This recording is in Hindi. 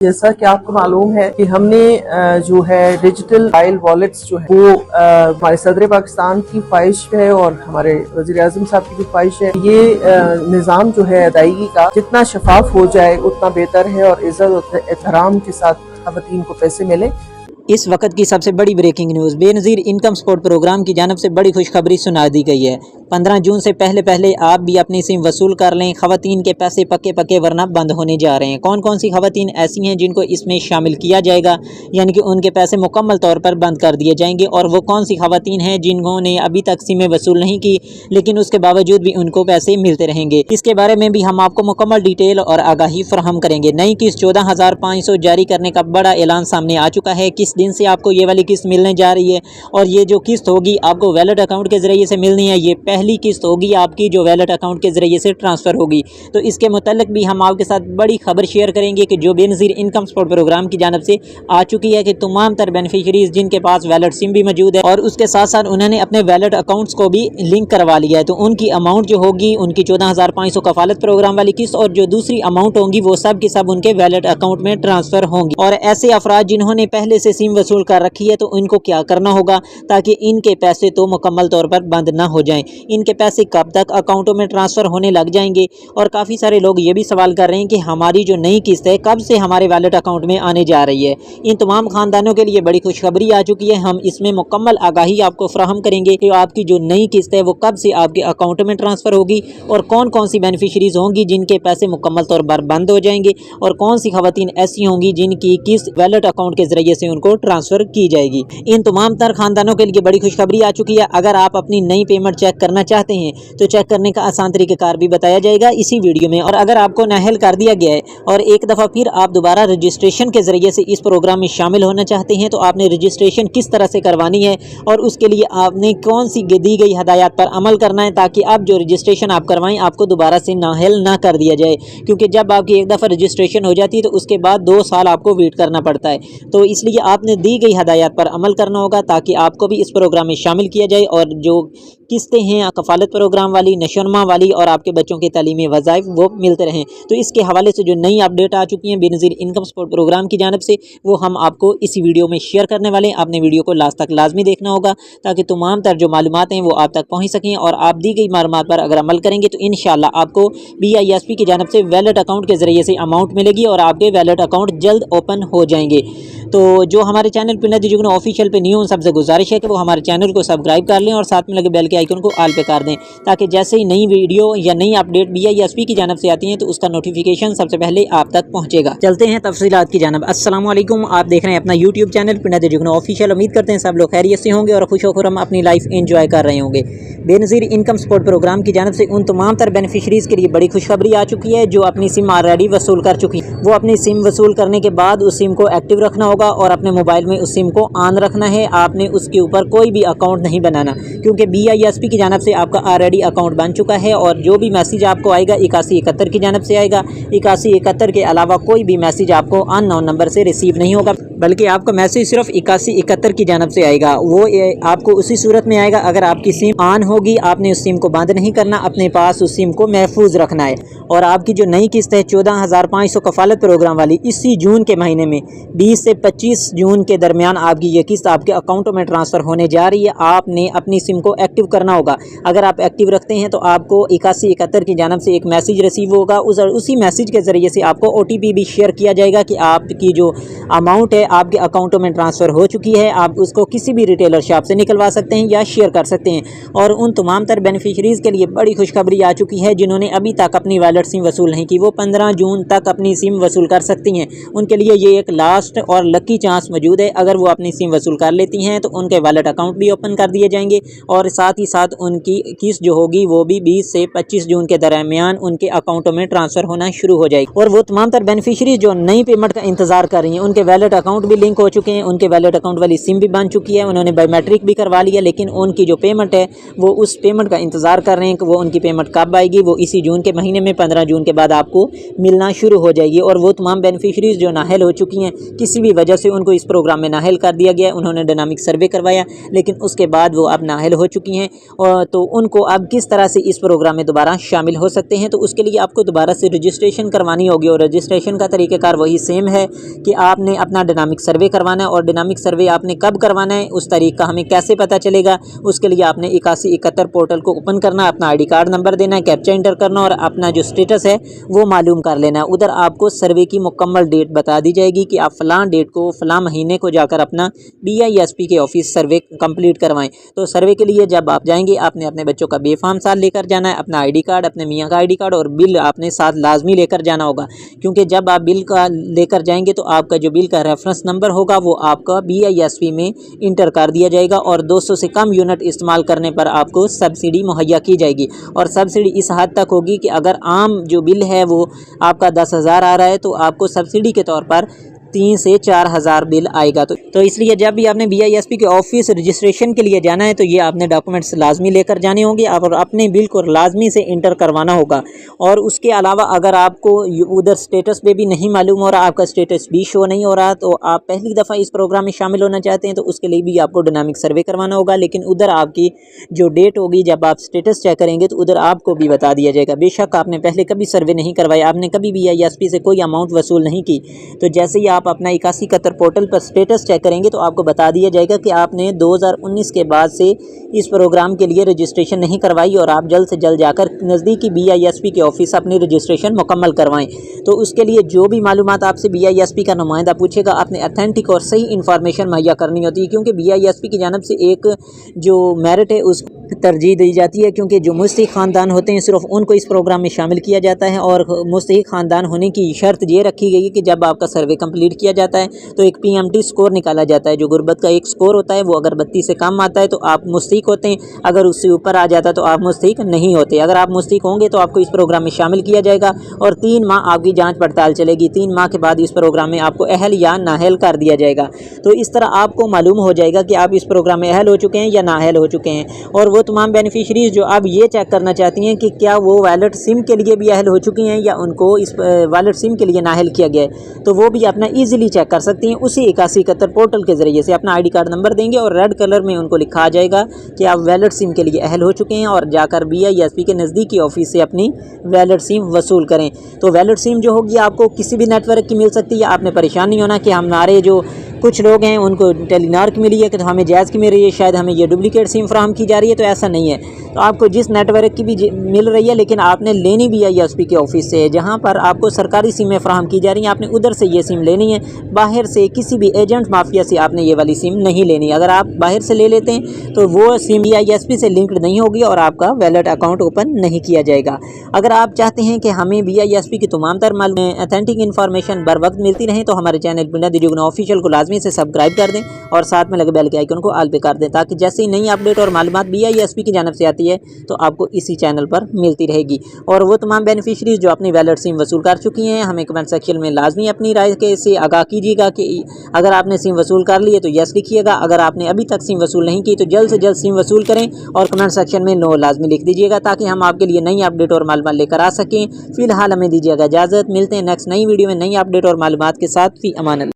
जैसा कि आपको मालूम है कि हमने जो है डिजिटल मोबाइल वॉलेट्स जो है वो हमारे सदर पाकिस्तान की ख्वाहिश है और हमारे वज़ीर आज़म साहब की भी ख्वाहिश है। ये निज़ाम जो है अदायगी का जितना शफाफ हो जाए उतना बेहतर है और इज़्ज़त और एहतराम के साथ ख़वातीन को पैसे मिले। इस वक्त की सबसे बड़ी breaking news, Benazir income support programme की जानिब से बड़ी खुशखबरी सुना दी गई है। 15 जून से पहले आप भी अपनी सिम वसूल कर लें। ख़वातीन के पैसे पक्के पक्के वरना बंद होने जा रहे हैं। कौन कौन सी ख़वातीन ऐसी हैं जिनको इसमें शामिल किया जाएगा, यानी कि उनके पैसे मुकम्मल तौर पर बंद कर दिए जाएंगे, और वो कौन सी ख़वातीन हैं जिन्होंने अभी तक सिमें वसूल नहीं की लेकिन उसके बावजूद भी उनको पैसे मिलते रहेंगे। इसके बारे में भी हम आपको मुकम्मल डिटेल और आगाही फराहम करेंगे। नई किस्त 14,500 जारी करने का बड़ा ऐलान सामने आ चुका है। किस दिन से आपको ये वाली किस्त मिलने जा रही है, और ये जो किस्त होगी आपको वैलेट अकाउंट के ज़रिए से मिलनी है। ये पहली किस्त होगी आपकी जो वैलेट अकाउंट के ज़रिए से ट्रांसफ़र होगी। तो इसके मुताल्लिक भी हम आपके साथ बड़ी खबर शेयर करेंगे कि जो बेनज़ीर इनकम सपोर्ट प्रोग्राम की जानिब से आ चुकी है कि तमाम तर बेनिफिशरीज़ जिनके पास वैलेट सिम भी मौजूद है और उसके साथ साथ उन्होंने अपने वैलेट अकाउंट्स को भी लिंक करवा लिया है, तो उनकी अमाउंट जो होगी उनकी 14,500 कफालत प्रोग्राम वाली किस्त और जो दूसरी अमाउंट होंगी वो सब की सब उनके वैलेट अकाउंट में ट्रांसफ़र होंगी। और ऐसे अफराद जिन्होंने पहले से सिम वसूल कर रखी है तो इनको क्या करना होगा ताकि इनके पैसे तो मुकम्मल तौर पर बंद ना हो जाएं। इनके पैसे कब तक अकाउंटों में ट्रांसफ़र होने लग जाएंगे, और काफ़ी सारे लोग ये भी सवाल कर रहे हैं कि हमारी जो नई किस्त है कब से हमारे वैलेट अकाउंट में आने जा रही है। इन तमाम ख़ानदानों के लिए बड़ी खुशखबरी आ चुकी है। हम इसमें मुकम्मल आगाही आपको फराहम करेंगे कि आपकी जो नई किस्त है वो कब से आपके अकाउंट में ट्रांसफ़र होगी और कौन कौन सी बेनिफिशरीज़ होंगी जिनके पैसे मुकम्मल तौर पर बंद हो जाएंगे, और कौन सी ख़वातीन ऐसी होंगी जिनकी किस्त वैलेट अकाउंट के ज़रिए से उनको ट्रांसफ़र की जाएगी। इन तमाम तर खानदानों के लिए बड़ी खुशखबरी आ चुकी है। अगर आप अपनी नई पेमेंट चेक करना चाहते हैं तो चेक करने का आसान तरीक़ेकार भी बताया जाएगा इसी वीडियो में। और अगर आपको नाअहल कर दिया गया है और एक दफ़ा फिर आप दोबारा रजिस्ट्रेशन के ज़रिए से इस प्रोग्राम में शामिल होना चाहते हैं तो आपने रजिस्ट्रेशन किस तरह से करवानी है और उसके लिए आपने कौन सी दी गई हदायत पर अमल करना है ताकि अब जो रजिस्ट्रेशन आप करवाएं आपको दोबारा से नाअहल ना कर दिया जाए, क्योंकि जब आपकी एक दफ़ा रजिस्ट्रेशन हो जाती है तो उसके बाद 2 साल आपको वेट करना पड़ता है। तो इसलिए आपने दी गई हदायत पर अमल करना होगा ताकि आपको भी इस प्रोग्राम में शामिल किया जाए और जो किस्तें हैं कफ़ालत प्रोग्राम वाली, नशोनमा वाली और आपके बच्चों के तालीमी वज़ाइफ वो मिलते रहें। तो इसके हवाले से जो नई अपडेट आ चुकी हैं बेनज़ीर इनकम सपोर्ट प्रोग्राम की जानिब से वो हम आपको इसी वीडियो में शेयर करने वाले हैं। आपने वीडियो को लास्ट तक लाजमी देखना होगा ताकि तमाम तर जो मालूमात हैं वो आप तक पहुँच सकें, और आप दी गई मालूमात पर अगर अमल करेंगे तो इंशाअल्लाह आपको BISP की जानिब से वैलेट अकाउंट के ज़रिए से अमाउंट मिलेगी और आपके वैलेट अकाउंट जल्द ओपन हो जाएंगे। तो जो हमारे चैनल पिंडा दी जुगनू ऑफिशियल पे न्यू उन सबसे गुजारिश है कि वो हमारे चैनल को सब्सक्राइब कर लें और साथ में लगे बेल के आइकन को ऑल पे कर दें ताकि जैसे ही नई वीडियो या नई अपडेट BISP की जानिब से आती हैं तो उसका नोटिफिकेशन सबसे पहले आप तक पहुंचेगा। चलते हैं तफसीलात की जानिब। अस्सलाम वालेकुम, आप देख रहे हैं अपना यूट्यूब चैनल पिंडा दी जुगनू ऑफिशियल। उम्मीद करते हैं सब लोग खैरियत से होंगे और खुशोखुरम अपनी लाइफ एंजॉय कर रहे होंगे। बेनज़ीर इनकम सपोर्ट प्रोग्राम की जानिब से उन तमाम तर बेनिफिशरीज़ के लिए बड़ी खुशखबरी आ चुकी है जो अपनी सिम ऑलरेडी वसूल कर चुकी है। वो अपनी सिम वसूल करने के बाद उस सिम को एक्टिव रखना होगा और अपने मोबाइल में उस सिम को ऑन रखना है। आपने उसके ऊपर कोई भी अकाउंट नहीं बनाना क्योंकि BISP की जानिब से आपका ऑलरेडी अकाउंट बन चुका है, और जो भी मैसेज आपको आएगा 8171 की जानिब से आएगा। 8171 के अलावा कोई भी मैसेज आपको अननोन नंबर से रिसीव नहीं होगा, बल्कि आपका मैसेज सिर्फ 8171 की जानिब से आएगा। वो आपको उसी सूरत में आएगा अगर आपकी सिम ऑन होगी। आपने उस सिम को बंद नहीं करना, अपने पास उस सिम को महफूज रखना है। और आपकी जो नई किस्त है 14,500 कफालत प्रोग्राम वाली, इसी जून के महीने में 20 से 25 जून के दरमियान आपकी ये किस्त आपके अकाउंटों में ट्रांसफ़र होने जा रही है। आपने अपनी सिम को एक्टिव करना होगा। अगर आप एक्टिव रखते हैं तो आपको 8171 की जानिब से एक मैसेज रिसीव होगा। उसी मैसेज के ज़रिए से आपको OTP भी शेयर किया जाएगा कि आपकी जो अमाउंट है आपके अकाउंटों में ट्रांसफ़र हो चुकी है। आप उसको किसी भी रिटेलर शॉप से निकलवा सकते हैं या शेयर कर सकते हैं। और उन तमाम तर बेनिफिशरीज़ के लिए बड़ी खुशखबरी आ चुकी है जिन्होंने अभी तक अपनी वैलेट सिम वसूल नहीं की, वो 15 जून तक अपनी सिम वसूल कर सकती हैं। उनके लिए ये एक लास्ट और लकी चांस मौजूद है। अगर वो अपनी सिम वसूल कर लेती हैं तो उनके वैलेट अकाउंट भी ओपन कर दिए जाएंगे और साथ ही साथ उनकी किस्त जो होगी वो भी 20 से 25 जून के दरमियान उनके अकाउंटों में ट्रांसफ़र होना शुरू हो जाएगी। और वो तमाम तर बेनिफिशरीज़ जो नई पेमेंट का इंतज़ार कर रही हैं उनके वैलेट अकाउंट अकाउंट भी लिंक हो चुके हैं, उनके वैलिड अकाउंट वाली सिम भी बन चुकी है, उन्होंने बायोमेट्रिक भी करवा लिया, लेकिन उनकी जो पेमेंट है वो उस पेमेंट का इंतज़ार कर रहे हैं कि वो उनकी पेमेंट कब आएगी। वो इसी जून के महीने में 15 जून के बाद आपको मिलना शुरू हो जाएगी। और वो तमाम बेनिफिशरीज़ जो नाअहल हो चुकी हैं, किसी भी वजह से उनको इस प्रोग्राम में नाअहल कर दिया गया, उन्होंने डायनामिक सर्वे करवाया लेकिन उसके बाद वो अब नाअहल हो चुकी हैं, और तो उनको अब किस तरह से इस प्रोग्राम में दोबारा शामिल हो सकते हैं। तो उसके लिए आपको दोबारा से रजिस्ट्रेशन करवानी होगी, और रजिस्ट्रेशन का तरीक़ाकार वही सेम है कि आपने अपना डायनामिक सर्वे करवाना है। और डायनामिक सर्वे आपने कब करवाना है, उस तारीख का हमें कैसे पता चलेगा, उसके लिए आपने 8171 पोर्टल को ओपन करना, अपना आईडी कार्ड नंबर देना है, कैप्चा इंटर करना और अपना जो स्टेटस है वो मालूम कर लेना है। उधर आपको सर्वे की मुकम्मल डेट बता दी जाएगी कि आप फ़लाँ डेट को फ़लाँ महीने को जाकर अपना BISP के ऑफिस सर्वे कंप्लीट करवाएं। तो सर्वे के लिए जब आप जाएंगे, आपने अपने बच्चों का बेफाम साथ लेकर जाना है, अपना आईडी कार्ड, अपने मियाँ का आईडी कार्ड और बिल आपने साथ लाजमी लेकर जाना होगा, क्योंकि जब आप बिल का लेकर जाएंगे तो आपका जो बिल का रेफरेंस नंबर होगा वो आपका BISP में इंटर कर दिया जाएगा, और 200 से कम यूनिट इस्तेमाल करने पर आपको सब्सिडी मुहैया की जाएगी। और सब्सिडी इस हद तक होगी कि अगर आम जो बिल है वो आपका 10,000 आ रहा है तो आपको सब्सिडी के तौर पर 3 से 4,000 बिल आएगा। तो इसलिए जब भी आपने BISP के ऑफिस रजिस्ट्रेशन के लिए जाना है तो ये आपने डॉक्यूमेंट्स लाजमी लेकर जाने होंगे, और अपने बिल को लाजमी से इंटर करवाना होगा। और उसके अलावा अगर आपको उधर स्टेटस पे भी नहीं मालूम हो रहा, आपका स्टेटस भी शो नहीं हो रहा, तो आप पहली दफ़ा इस प्रोग्राम में शामिल होना चाहते हैं तो उसके लिए भी आपको डायनामिक सर्वे करवाना होगा। लेकिन उधर आपकी जो डेट होगी जब आप स्टेटस चेक करेंगे तो उधर आपको भी बता दिया जाएगा। बेशक आपने पहले कभी सर्वे नहीं करवाया, आपने कभी BISP से कोई अमाउंट वसूल नहीं की, तो जैसे ही आप अपना 8171 पोर्टल पर स्टेटस चेक करेंगे तो आपको बता दिया जाएगा कि आपने 2019 के बाद से इस प्रोग्राम के लिए रजिस्ट्रेशन नहीं करवाई, और आप जल्द से जल्द जाकर नज़दीकी BISP के ऑफिस अपनी रजिस्ट्रेशन मुकम्मल करवाएं। तो उसके लिए जो भी मालूमात आपसे BISP का नुमाइंदा पूछेगा, आपने अथेंटिक और सही इन्फॉर्मेशन मुहैया करनी होती है, क्योंकि BISP की जानब से एक जो मेरिट है उसको तरजीह दी जाती है, क्योंकि जो मुस्तहिक ख़ानदान होते हैं सिर्फ उनको इस प्रोग्राम में शामिल किया जाता है। और मुस्तहिक ख़ानदान होने की शर्त ये रखी गई है कि जब आपका सर्वे कंप्लीट किया जाता है तो एक PMT स्कोर निकाला जाता है, जो गुर्बत का एक स्कोर होता है। वो अगर 32 से कम आता है तो आप मुस्तहिक होते हैं, अगर उससे ऊपर आ जाता है तो आप मुस्तहिक नहीं होते। अगर आप मुस्तहिक होंगे तो आपको इस प्रोग्राम में शामिल किया जाएगा, और 3 माह आपकी जाँच पड़ताल चलेगी। 3 माह के बाद इस प्रोग्राम में आपको अहल या नाअहल कर दिया जाएगा। तो इस तरह आपको मालूम हो जाएगा कि आप इस प्रोग्राम में अहल हो चुके हैं या नाअहल हो चुके हैं। और वो तमाम बेनिफिशरीज जो आप ये चेक करना चाहती हैं कि क्या वो वैलिड सिम के लिए भी अहल हो चुकी हैं या उनको इस वैलिड सिम के लिए नाअहल किया गया है, तो वो भी अपना ईजिली चेक कर सकती हैं। उसी 8171 पोर्टल के ज़रिए से अपना आईडी कार्ड नंबर देंगे और रेड कलर में उनको लिखा आ जाएगा कि आप वैलिड सिम के लिए अहल हो चुके हैं, और जाकर BISP के नज़दीकी ऑफिस से अपनी वैलिड सिम वसूल करें। तो वैलिड सिम जो होगी आपको किसी भी नेटवर्क की मिल सकती है। आपने परेशान नहीं होना कि हमारे जो कुछ लोग हैं उनको टेलीनॉर की मिली है कि तो हमें जायज़ की मिल रही है, शायद हमें ये डुप्लीकेट सिम फ्राहम की जा रही है। तो ऐसा नहीं है, तो आपको जिस नेटवर्क की भी मिल रही है, लेकिन आपने लेनी BISP के ऑफिस से, जहां पर आपको सरकारी सिमें फ्राहम की जा रही हैं, आपने उधर से ये सिम लेनी है। बाहर से किसी भी एजेंट माफिया से आपने ये वाली सिम नहीं लेनी। अगर आप बाहर से ले लेते हैं तो वो सिम BISP से लिंक्ड नहीं होगी और आपका वैलिड अकाउंट ओपन नहीं किया जाएगा। अगर आप चाहते हैं कि हमें BISP की तमाम तर अथेंटिक इन्फॉर्मेशन बर वक्त मिलती रहे तो हमारे चैनल पिंडा दी जुगना ऑफिशियल को लाजमी से सब्सक्राइब कर दें और साथ में लगे बेल के आइकन को ऑल पे कर दें, ताकि जैसे ही नई अपडेट और मालूमात BISP की जानब से आती है तो आपको इसी चैनल पर मिलती रहेगी। और वो तमाम बेनिफिशरीज जो अपनी वैलिड सिम वसूल कर चुकी हैं, हमें कमेंट सेक्शन में लाजमी अपनी राय के से आगाह कीजिएगा कि अगर आपने सिम वसूल कर ली है तो यस लिखिएगा, अगर आपने अभी तक सिम वसूल नहीं की तो जल्द से जल्द सिम वसूल करें और कमेंट सेक्शन में नो लाजमी लिख दीजिएगा, ताकि हम आपके लिए नई अपडेट और मालूमात लेकर आ सकें। फिलहाल हमें दीजिएगा इजाज़त, मिलते हैं नेक्स्ट नई वीडियो में नई अपडेट और मालूमात के साथ। फी अमान।